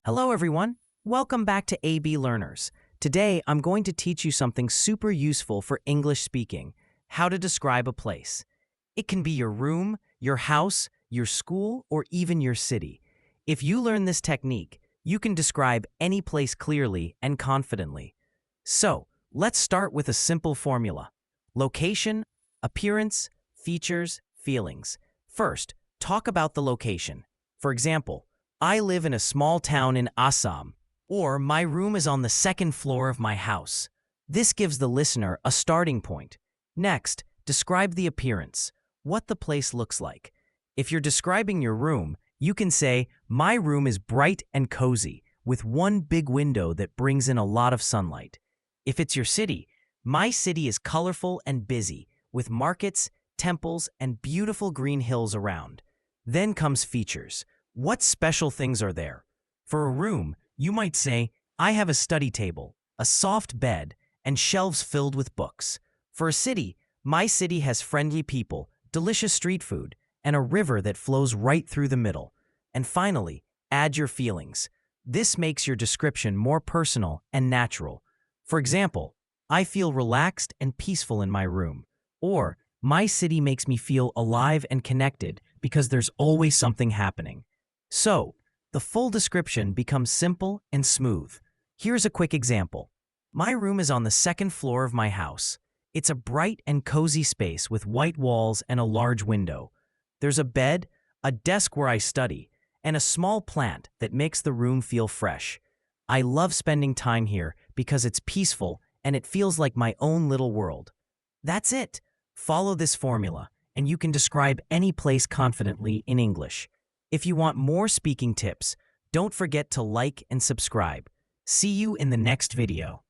Hello everyone, welcome back to AB Learners. Today I'm going to teach you something super useful for English speaking, how to describe a place. It can be your room, your house, your school, or even your city. If you learn this technique, you can describe any place clearly and confidently. So, let's start with a simple formula. Location, appearance, features, feelings. First, talk about the location. For example, I live in a small town in Assam, or my room is on the second floor of my house. This gives the listener a starting point. Next, describe the appearance, what the place looks like. If you're describing your room, you can say, my room is bright and cozy, with one big window that brings in a lot of sunlight. If it's your city, my city is colorful and busy, with markets, temples, and beautiful green hills around. Then comes features. What special things are there? For a room, you might say, I have a study table, a soft bed, and shelves filled with books. For a city, my city has friendly people, delicious street food, and a river that flows right through the middle. And finally, add your feelings. This makes your description more personal and natural. For example, I feel relaxed and peaceful in my room. Or, my city makes me feel alive and connected because there's always something happening. So, the full description becomes simple and smooth. Here's a quick example. My room is on the second floor of my house. It's a bright and cozy space with white walls and a large window. There's a bed, a desk where I study, and a small plant that makes the room feel fresh. I love spending time here because it's peaceful and it feels like my own little world. That's it. Follow this formula, and you can describe any place confidently in English. If you want more speaking tips, don't forget to like and subscribe. See you in the next video.